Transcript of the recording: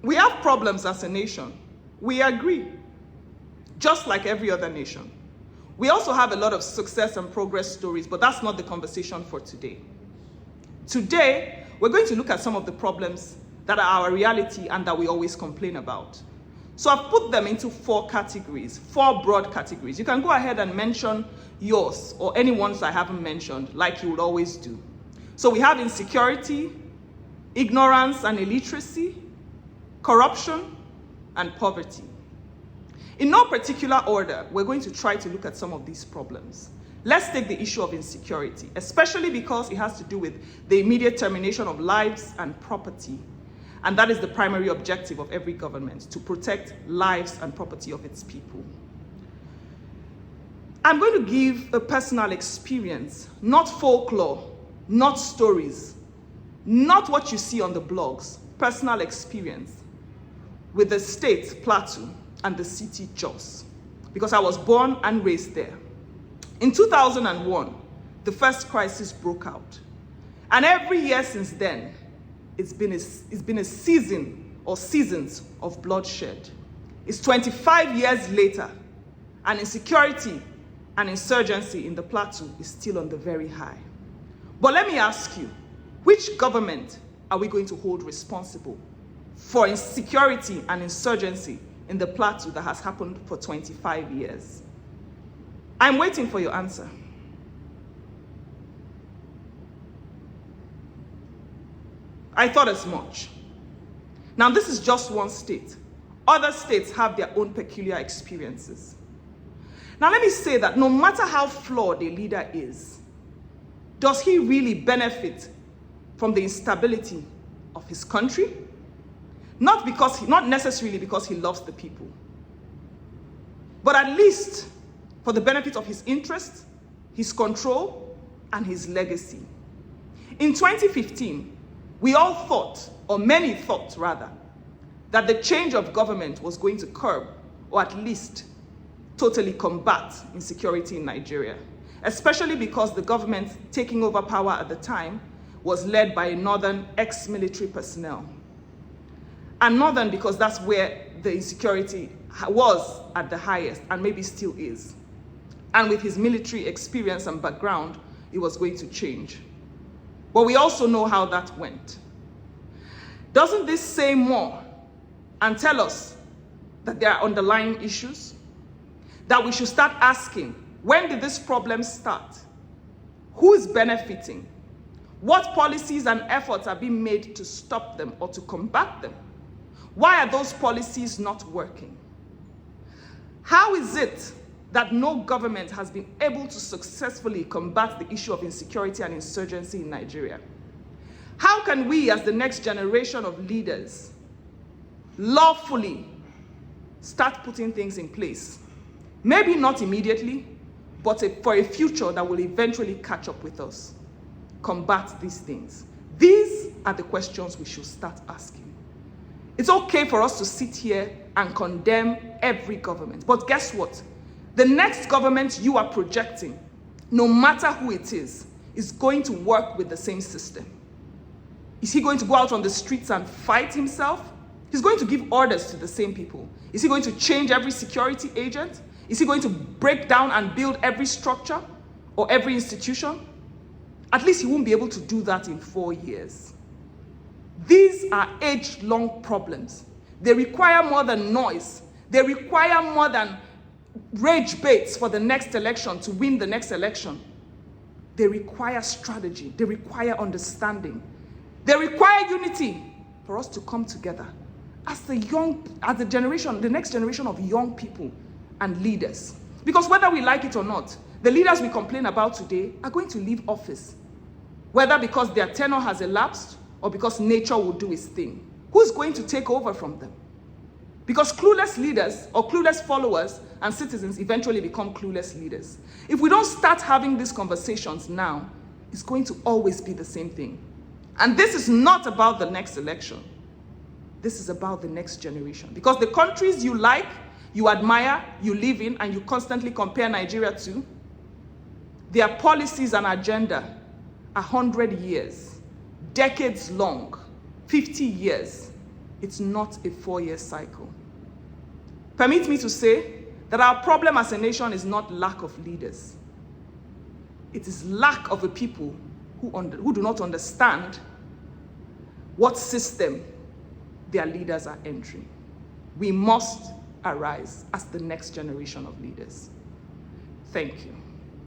We have problems as a nation. We agree, just like every other nation. We also have a lot of success and progress stories, but that's not the conversation for today. Today, we're going to look at some of the problems that are our reality and that we always complain about. So I've put them into 4 categories, 4 broad categories. You can go ahead and mention yours or any ones I haven't mentioned, like you would always do. So we have insecurity, ignorance and illiteracy, corruption, and poverty. In no particular order, we're going to try to look at some of these problems. Let's take the issue of insecurity, especially because it has to do with the immediate termination of lives and property. And that is the primary objective of every government, to protect lives and property of its people. I'm going to give a personal experience, not folklore, not stories, not what you see on the blogs, personal experience with the state, Plateau, and the city, Jos, because I was born and raised there. In 2001, the first crisis broke out. And every year since then, it's been a season or seasons of bloodshed. It's 25 years later, and insecurity and insurgency in the Plateau is still on the very high. But let me ask you, which government are we going to hold responsible for insecurity and insurgency in the Plateau that has happened for 25 years? I'm waiting for your answer. I thought as much. Now, this is just one state. Other states have their own peculiar experiences. Now, let me say that no matter how flawed a leader is, does he really benefit from the instability of his country? Not necessarily because he loves the people, but at least for the benefit of his interests, his control, and his legacy. In 2015, we all thought, or many thought rather, that the change of government was going to curb, or at least totally combat, insecurity in Nigeria, especially because the government taking over power at the time was led by northern ex-military personnel. And northern because that's where the insecurity was at the highest, and maybe still is. And with his military experience and background, it was going to change. But we also know how that went. Doesn't this say more and tell us that there are underlying issues? That we should start asking, when did this problem start? Who is benefiting? What policies and efforts are being made to stop them or to combat them? Why are those policies not working? How is it that no government has been able to successfully combat the issue of insecurity and insurgency in Nigeria? How can we, as the next generation of leaders, lawfully start putting things in place? Maybe not immediately, but for a future that will eventually catch up with us. Combat these things. These are the questions we should start asking. It's okay for us to sit here and condemn every government, but guess what? The next government you are projecting, no matter who it is going to work with the same system. Is he going to go out on the streets and fight himself? He's going to give orders to the same people. Is he going to change every security agent? Is he going to break down and build every structure or every institution? At least he won't be able to do that in 4 years. These are age-long problems. They require more than noise. They require more than rage baits for the next election to win the next election. They require strategy. They require understanding. They require unity for us to come together as the next generation of young people and leaders. Because whether we like it or not, the leaders we complain about today are going to leave office, whether because their tenure has elapsed or because nature will do its thing. Who's going to take over from them? Because clueless leaders or clueless followers and citizens eventually become clueless leaders. If we don't start having these conversations now, it's going to always be the same thing. And this is not about the next election. This is about the next generation. Because the countries you like, you admire, you live in, and you constantly compare Nigeria to, their policies and agenda are 100 years, decades long, 50 years. It's not a 4-year cycle. Permit me to say that our problem as a nation is not lack of leaders. It is lack of a people who do not understand what system their leaders are entering. We must arise as the next generation of leaders. Thank you.